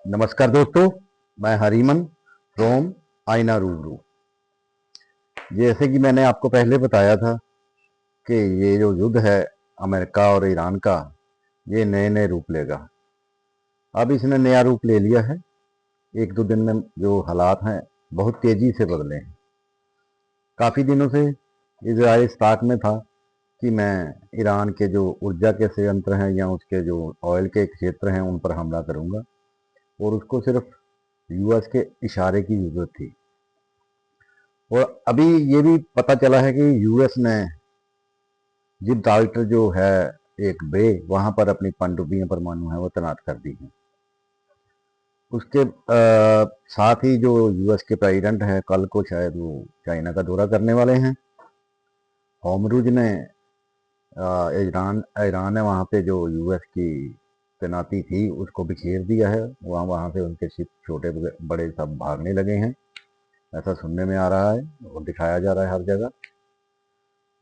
नमस्कार दोस्तों, मैं हरीमन फ्रॉम आईना रूबरू। जैसे कि मैंने आपको पहले बताया था कि ये जो युद्ध है अमेरिका और ईरान का, ये नए नए रूप लेगा। अब इसने नया रूप ले लिया है। एक दो दिन में जो हालात हैं बहुत तेजी से बदले हैं। काफ़ी दिनों से इजराइल इस ताक में था कि मैं ईरान के जो ऊर्जा के संयंत्र हैं या उसके जो ऑयल के क्षेत्र हैं उन पर हमला करूंगा, और उसको सिर्फ यूएस के इशारे की जरूरत थी। और अभी ये भी पता चला है कि यूएस ने जिब्राल्टर जो है एक बे, वहां पर अपनी पनडुब्बियां परमाणु है वो तैनात कर दी हैं। उसके साथ ही जो यूएस के प्रेसिडेंट है, कल को शायद वो चाइना का दौरा करने वाले हैं। होमरुज ने ईरान ईरान ने वहाँ पे जो यूएस की तैनाती थी उसको बिखेर दिया है। वहाँ वहाँ से उनके शिप छोटे बड़े सब भागने लगे हैं, ऐसा सुनने में आ रहा है और दिखाया जा रहा है हर जगह।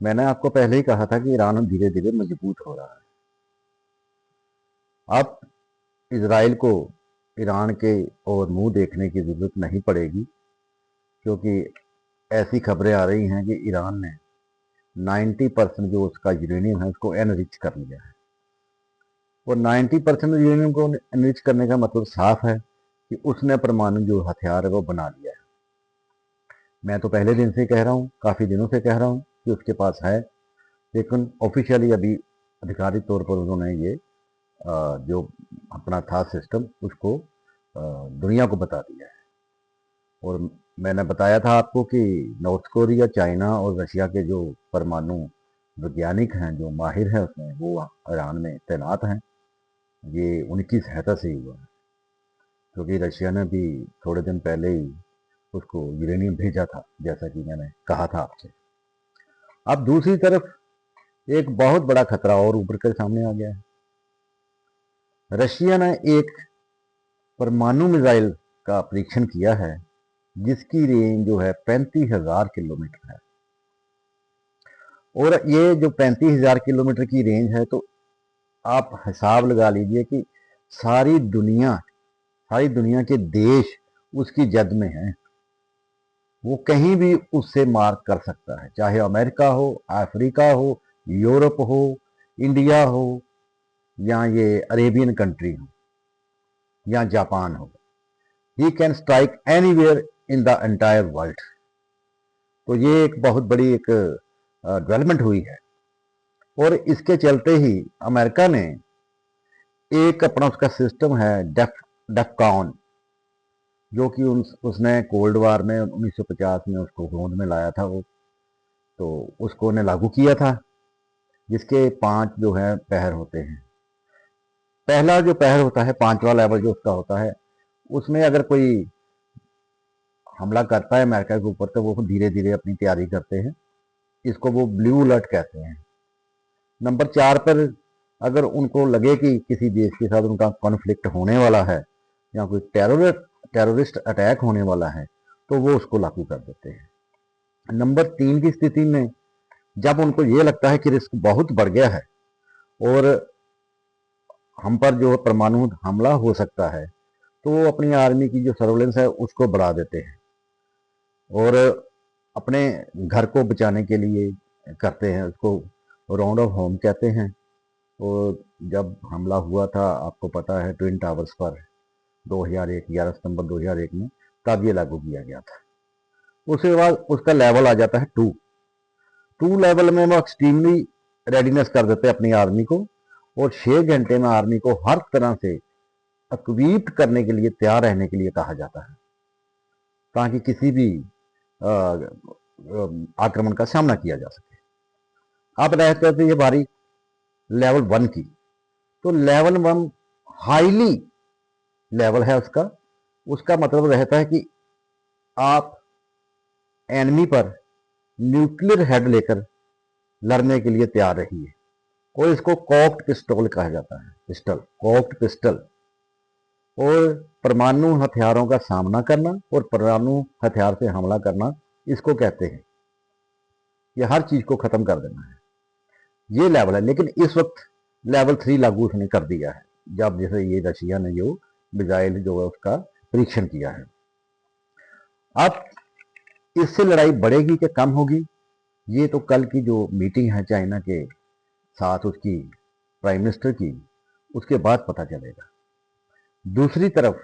मैंने आपको पहले ही कहा था कि ईरान धीरे धीरे मजबूत हो रहा है। अब इजराइल को ईरान के और मुंह देखने की जरूरत नहीं पड़ेगी, क्योंकि ऐसी खबरें आ रही हैं कि ईरान ने 90% जो उसका यूरेनियम है उसको एनरिच कर लिया है। और 90% यूरेनियम को एनरिच करने का मतलब साफ है कि उसने परमाणु जो हथियार है वो बना लिया है। मैं तो पहले दिन से कह रहा हूँ, काफ़ी दिनों से कह रहा हूँ कि उसके पास है, लेकिन ऑफिशियली अभी आधिकारिक तौर पर उन्होंने ये जो अपना था सिस्टम उसको दुनिया को बता दिया है। और मैंने बताया था आपको कि नॉर्थ कोरिया, चाइना और रशिया के जो परमाणु वैज्ञानिक हैं, जो माहिर हैं उसमें, वो ईरान में तैनात हैं। ये उनकी सहायता से ही हुआ है, क्योंकि रशिया ने भी थोड़े दिन पहले ही उसको यूरेनियम भेजा था, जैसा कि मैंने कहा था आपसे। अब दूसरी तरफ एक बहुत बड़ा खतरा और उभर कर सामने आ गया है। रशिया ने एक परमाणु मिसाइल का परीक्षण किया है जिसकी रेंज जो है 35,000 किलोमीटर है। और ये जो 35,000 किलोमीटर की रेंज है, तो आप हिसाब लगा लीजिए कि सारी दुनिया के देश उसकी जद में हैं। वो कहीं भी उससे मार्क कर सकता है, चाहे अमेरिका हो, अफ्रीका हो, यूरोप हो, इंडिया हो, या ये अरेबियन कंट्री हो, या जापान हो। He can strike anywhere in the entire world. तो ये एक बहुत बड़ी एक डेवलपमेंट हुई है। और इसके चलते ही अमेरिका ने एक अपना उसका सिस्टम है डेफकॉन, जो कि उसने कोल्ड वार में 1950 में उसको होंद में लाया था वो, तो उसको ने लागू किया था, जिसके 5 जो है पहर होते हैं। पहला जो पहर होता है, 5वां लेवल जो उसका होता है, उसमें अगर कोई हमला करता है अमेरिका के ऊपर तो वो धीरे धीरे अपनी तैयारी करते हैं। इसको वो ब्लू अलर्ट कहते हैं। नंबर 4 पर अगर उनको लगे कि किसी देश के साथ उनका कॉन्फ्लिक्ट होने वाला है या कोई टेररिस्ट अटैक होने वाला है, तो वो उसको लागू कर देते हैं। नंबर 3 की स्थिति में जब उनको ये लगता है कि रिस्क बहुत बढ़ गया है और हम पर जो परमाणु हमला हो सकता है, तो वो अपनी आर्मी की जो सर्वेलेंस है उसको बढ़ा देते हैं और अपने घर को बचाने के लिए करते हैं। उसको राउंड ऑफ होम कहते हैं। और जब हमला हुआ था, आपको पता है, ट्विन टावर्स पर 2001 11 सितंबर 2001 में, तब ये लागू किया गया था। उसके बाद उसका लेवल आ जाता है 2 लेवल में वो एक्सट्रीमली रेडीनेस कर देते हैं अपनी आर्मी को, और 6 घंटे में आर्मी को हर तरह से अक्वीप करने के लिए, तैयार रहने के लिए कहा जाता है, ताकि किसी भी आक्रमण का सामना किया जा सके। अब रहते थे ये बारी लेवल 1 की। तो लेवल 1 हाईली लेवल है उसका। उसका मतलब रहता है कि आप एनिमी पर न्यूक्लियर हेड लेकर लड़ने के लिए तैयार रहिए। और इसको कॉक्ड पिस्टल कहा जाता है, पिस्टल, कॉक्ड पिस्टल। और परमाणु हथियारों का सामना करना और परमाणु हथियार से हमला करना, इसको कहते हैं। ये हर चीज को खत्म कर देना है, ये लेवल है। लेकिन इस वक्त लेवल 3 लागू उसने कर दिया है, जब जैसे ये रशिया ने जो मिसाइल जो है उसका परीक्षण किया है। अब इससे लड़ाई बढ़ेगी कि कम होगी, ये तो कल की जो मीटिंग है चाइना के साथ उसकी प्राइम मिनिस्टर की, उसके बाद पता चलेगा। दूसरी तरफ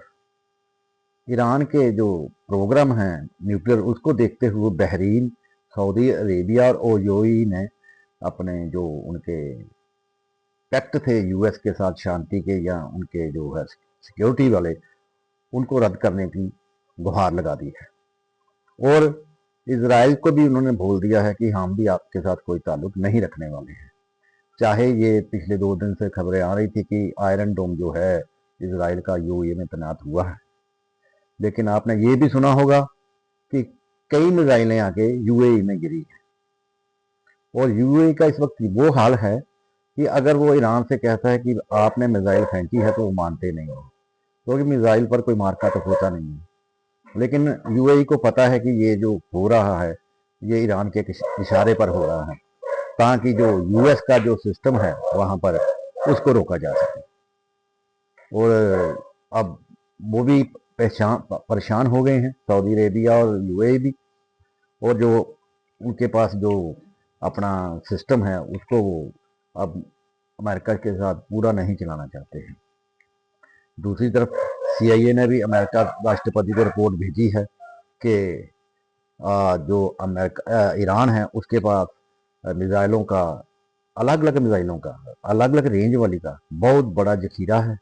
ईरान के जो प्रोग्राम हैं न्यूक्लियर, उसको देखते हुए बहरीन, सऊदी अरेबिया और ओयूई ने अपने जो उनके पैक्ट थे यूएस के साथ शांति के या उनके जो है सिक्योरिटी वाले, उनको रद्द करने की गुहार लगा दी है। और इजराइल को भी उन्होंने बोल दिया है कि हम भी आपके साथ कोई ताल्लुक नहीं रखने वाले हैं। चाहे ये पिछले 2 दिन से खबरें आ रही थी कि आयरन डोम जो है इजराइल का यूएई में तैनात हुआ है, लेकिन आपने ये भी सुना होगा कि कई मिसाइलें आके यूएई में गिरी हैं। और यूएई का इस वक्त वो हाल है कि अगर वो ईरान से कहता है कि आपने मिसाइल फेंकी है तो वो मानते नहीं हो, क्योंकि मिसाइल पर कोई मार्का तो होता नहीं है। लेकिन यूएई को पता है कि ये जो हो रहा है ये ईरान के इशारे पर हो रहा है, ताकि जो यूएस का जो सिस्टम है वहां पर उसको रोका जा सके। और अब वो भी परेशान हो गए हैं, सऊदी अरेबिया और यूएई भी। और जो उनके पास जो अपना सिस्टम है उसको वो अब अमेरिका के साथ पूरा नहीं चलाना चाहते हैं। दूसरी तरफ सीआईए ने भी अमेरिका राष्ट्रपति को रिपोर्ट भेजी है कि जो ईरान है उसके पास मिसाइलों का अलग अलग रेंज वाली का बहुत बड़ा जखीरा है।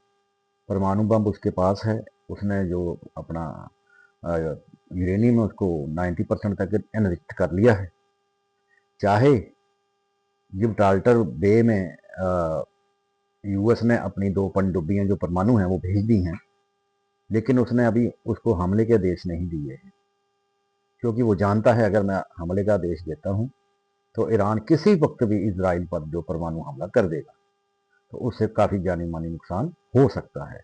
परमाणु बम उसके पास है। उसने जो अपना यूरेनियम है उसको 90% तक एनरिच्ड कर लिया है। चाहे जिब्राल्टर बे में यूएस ने अपनी 2 पनडुब्बियां जो परमाणु हैं वो भेज दी हैं, लेकिन उसने अभी उसको हमले के आदेश नहीं दिए हैं, क्योंकि वो जानता है अगर मैं हमले का आदेश देता हूं तो ईरान किसी वक्त भी इजराइल पर जो परमाणु हमला कर देगा, तो उससे काफ़ी जानी मानी नुकसान हो सकता है।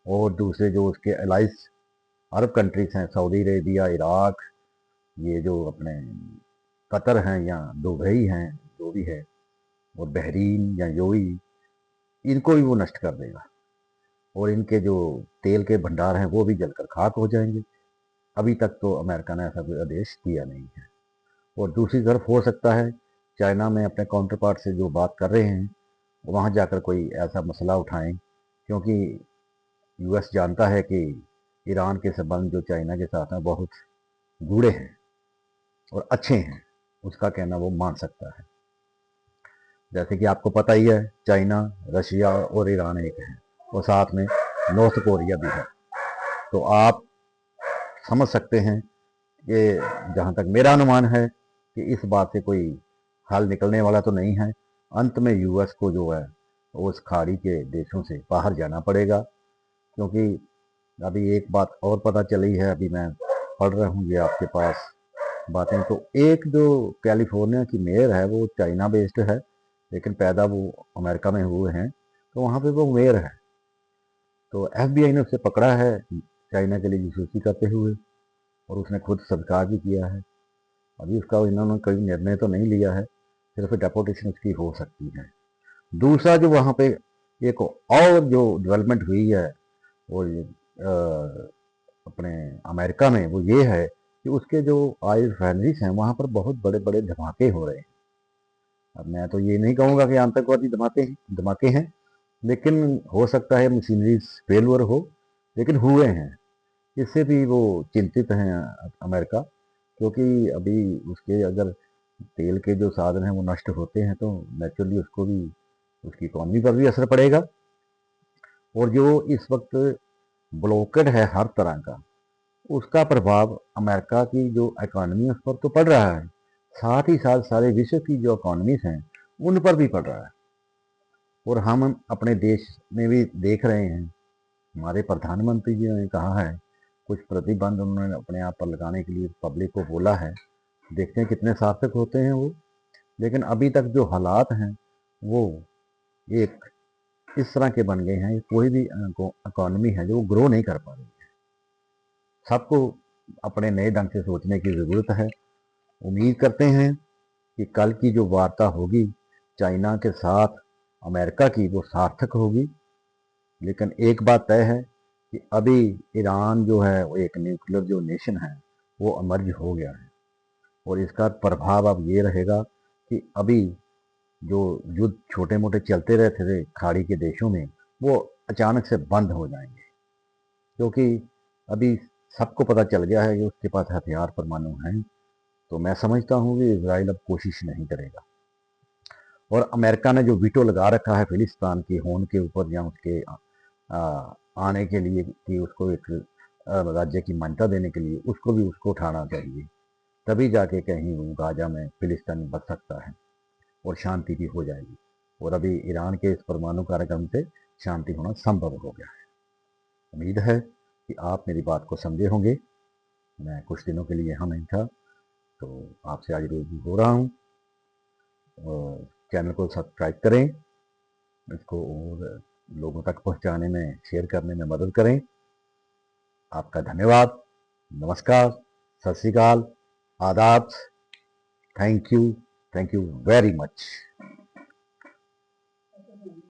और दूसरे जो उसके अलाइज अरब कंट्रीज हैं, सऊदी अरेबिया, इराक, ये जो अपने कतर हैं या दुबई हैं, जो भी है, और बहरीन या यूएई, इनको भी वो नष्ट कर देगा। और इनके जो तेल के भंडार हैं वो भी जलकर खाक हो जाएंगे। अभी तक तो अमेरिका ने ऐसा कोई आदेश दिया नहीं है। और दूसरी तरफ हो सकता है चाइना में अपने काउंटर पार्ट से जो बात कर रहे हैं वहाँ जाकर कोई ऐसा मसला उठाएं, क्योंकि यूएस जानता है कि ईरान के संबंध जो चाइना के साथ हैं बहुत गूढ़े हैं और अच्छे हैं, उसका कहना वो मान सकता है। जैसे कि आपको पता ही है चाइना, रशिया और ईरान एक है, और साथ में नॉर्थ कोरिया भी है। तो आप समझ सकते हैं कि जहाँ तक मेरा अनुमान है कि इस बात से कोई हल निकलने वाला तो नहीं है। अंत में यूएस को जो है उस खाड़ी के देशों से बाहर जाना पड़ेगा, क्योंकि अभी एक बात और पता चली है, अभी मैं पढ़ रहा हूँ ये आपके पास बातें। तो एक जो कैलिफोर्निया की मेयर है वो चाइना बेस्ड है, लेकिन पैदा वो अमेरिका में हुए हैं, तो वहाँ पे वो मेयर है। तो एफबीआई ने उसे पकड़ा है चाइना के लिए जासूसी करते हुए, और उसने खुद स्वीकार भी किया है। अभी उसका इन्होंने कोई निर्णय तो नहीं लिया है, सिर्फ डेपोटेशन उसकी हो सकती है। दूसरा जो वहाँ पे एक और जो डेवलपमेंट हुई है वो अपने अमेरिका में, वो ये है कि उसके जो ऑयल रिफाइनरीज हैं वहाँ पर बहुत बड़े बड़े धमाके हो रहे हैं। अब मैं तो ये नहीं कहूँगा कि आतंकवादी धमाके हैं, लेकिन हो सकता है मशीनरीज फेलवर हो, लेकिन हुए हैं। इससे भी वो चिंतित हैं अमेरिका, क्योंकि अभी उसके अगर तेल के जो साधन हैं वो नष्ट होते हैं तो नेचुरली उसको भी, उसकी इकॉनमी पर भी असर पड़ेगा। और जो इस वक्त ब्लॉकेड है हर तरह का, उसका प्रभाव अमेरिका की जो इकॉनमी है उस पर तो पड़ रहा है, साथ ही साथ सारे विश्व की जो इकॉनमीज हैं उन पर भी पड़ रहा है। और हम अपने देश में भी देख रहे हैं, हमारे प्रधानमंत्री जी ने कहा है कुछ प्रतिबंध उन्होंने अपने आप पर लगाने के लिए पब्लिक को बोला है। देखते हैं कितने सार्थक होते हैं वो। लेकिन अभी तक जो हालात हैं वो एक इस तरह के बन गए हैं, कोई भी इकॉनमी है जो ग्रो नहीं कर पा रही है। सबको अपने नए ढंग से सोचने की ज़रूरत है। उम्मीद करते हैं कि कल की जो वार्ता होगी चाइना के साथ अमेरिका की, वो सार्थक होगी। लेकिन एक बात तय है कि अभी ईरान जो है वो एक न्यूक्लियर जो नेशन है वो इमर्ज हो गया है, और इसका प्रभाव अब ये रहेगा कि अभी जो युद्ध छोटे मोटे चलते रहते थे खाड़ी के देशों में, वो अचानक से बंद हो जाएंगे, क्योंकि अभी सबको पता चल गया है कि उसके पास हथियार परमाणु हैं। तो मैं समझता हूँ कि इसराइल अब कोशिश नहीं करेगा। और अमेरिका ने जो वीटो लगा रखा है फिलिस्तीन की होंद के ऊपर, या उसके आने के लिए, कि उसको एक राज्य की मान्यता देने के लिए, उसको उठाना चाहिए। तभी जाके कहीं वो गाजा में फिलिस्तीन बच सकता है और शांति भी हो जाएगी। और अभी ईरान के इस परमाणु कार्यक्रम से शांति होना संभव हो गया है। उम्मीद है कि आप मेरी बात को समझे होंगे। मैं कुछ दिनों के लिए यहाँ नहीं था, तो आपसे आज रूबरू हो रहा हूँ। चैनल को सब्सक्राइब करें, इसको और लोगों तक पहुँचाने में, शेयर करने में मदद करें। आपका धन्यवाद। नमस्कार, सत श्री अकाल, आदाब, थैंक यू वेरी मच।